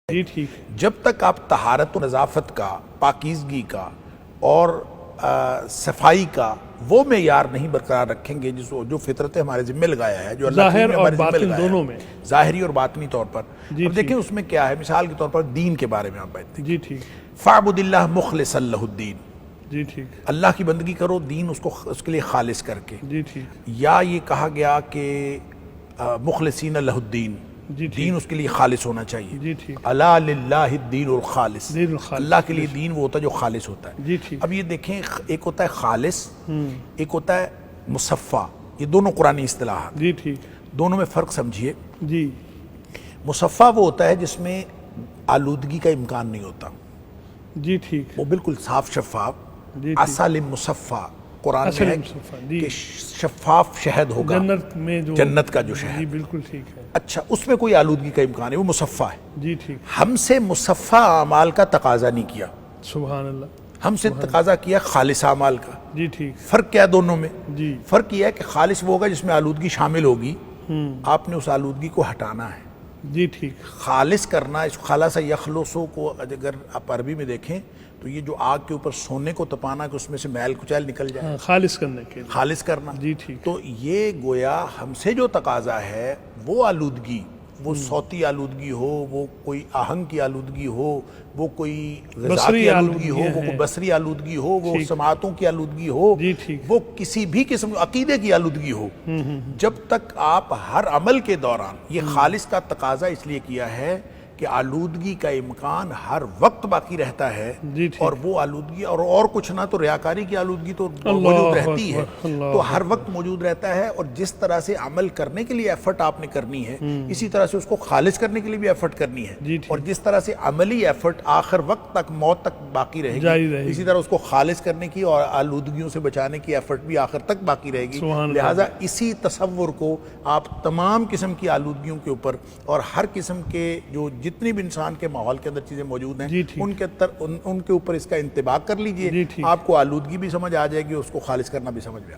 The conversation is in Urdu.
جی ٹھیک. جب تک آپ طہارت و نظافت کا، پاکیزگی کا اور صفائی کا وہ معیار نہیں برقرار رکھیں گے جو فطرت ہمارے ذمہ لگایا ہے، جو اللہ ظاہر نے اور ہمارے ذمہ باطن لگایا دونوں ہے، میں. ظاہری اور باطنی طور پر. جی اب دیکھیں اس میں کیا ہے، مثال کے طور پر دین کے بارے میں آپ بات جی ٹھیک. فَاعْبُدِ اللَّهَ مُخْلِصًا لَهُ الدِّينَ، جی ٹھیک. اللہ کی بندگی کرو، دین اس کے لیے خالص کر کے. جی ٹھیک. یا یہ کہا گیا کہ مخلصین لہ الدین، جی ٹھیک. دین اس کے لیے خالص ہونا چاہیے. جی ٹھیک. الا للہ الدین الخالص، دین الخالص. اللہ کے لیے دین وہ ہوتا ہے جو خالص ہوتا ہے. جی ٹھیک. اب یہ دیکھیں، ایک ہوتا ہے خالص، ایک ہوتا ہے مصفہ. یہ دونوں قرآنی اصطلاحات، جی ٹھیک. دونوں میں فرق سمجھیے. جی. مصفہ وہ ہوتا ہے جس میں آلودگی کا امکان نہیں ہوتا، جی ٹھیک. وہ بالکل صاف شفاف. جی ٹھیک. اصل مصفہ قرآن اصل میں ہے مصفہ، جی. کہ شفاف شہد ہوگا، جنت میں جو جنت کا جو شہد. جی بالکل ٹھیک ہے. اچھا، اس میں کوئی آلودگی کا امکان ہے، وہ مصفہ ہے. جی ٹھیک. ہم سے مصفہ اعمال کا تقاضا نہیں کیا، سبحان اللہ. ہم سے تقاضا کیا خالص اعمال کا. جی ٹھیک. فرق کیا ہے دونوں میں؟ جی. فرق یہ ہے کہ خالص وہ ہوگا جس میں آلودگی شامل ہوگی، آپ نے اس آلودگی کو ہٹانا ہے. جی ٹھیک. خالص کرنا، اس خالص یخلصو کو اگر آپ عربی میں دیکھیں تو یہ جو آگ کے اوپر سونے کو تپانا کہ اس میں سے میل کچیل نکل جائے، ہاں، خالص کرنے کے لیے. خالص کرنا. جی ٹھیک. تو یہ گویا ہم سے جو تقاضا ہے وہ آلودگی، وہ صوتی آلودگی ہو، وہ کوئی آہنگ کی آلودگی ہو، وہ کوئی غذا بصری کی آلودگی ہو، آلودگیاں وہ کوئی ہیں. بصری آلودگی ہو، وہ ٹھیک. سماعتوں کی آلودگی ہو، جی ٹھیک. وہ کسی بھی قسم عقیدے کی آلودگی ہو، جب تک آپ ہر عمل کے دوران یہ خالص کا تقاضا اس لیے کیا ہے کہ آلودگی کا امکان ہر وقت باقی رہتا ہے. جی ٹھیک. اور وہ آلودگی اور کچھ نہ تو ریاکاری کی آلودگی تو اللہ موجود رہتی ہے، اکبر، اللہ تو ہر وقت موجود رہتا ہے. اور جس طرح سے عمل کرنے کے لیے ایفرٹ آپ نے کرنی ہے، اسی طرح سے اس کو خالص کرنے کے لیے بھی ایفرٹ کرنی ہے. جی ٹھیک. اور جس طرح سے عملی ایفرٹ آخر وقت تک، موت تک باقی رہے جاری گی، رہے گی. اسی طرح اس کو خالص کرنے کی اور آلودگیوں سے بچانے کی ایفرٹ بھی آخر تک باقی رہے گی. سبحان اللہ. لہٰذا اسی تصور کو آپ تمام قسم کی آلودگیوں کے اوپر اور ہر قسم کے جو جتنی بھی انسان کے ماحول کے اندر چیزیں موجود ہیں، جی ٹھیک. ان کے اوپر اس کا انطباق کر لیجئے. جی ٹھیک. آپ کو آلودگی بھی سمجھ آ جائے گی، اس کو خالص کرنا بھی سمجھ میں آ جائے گا.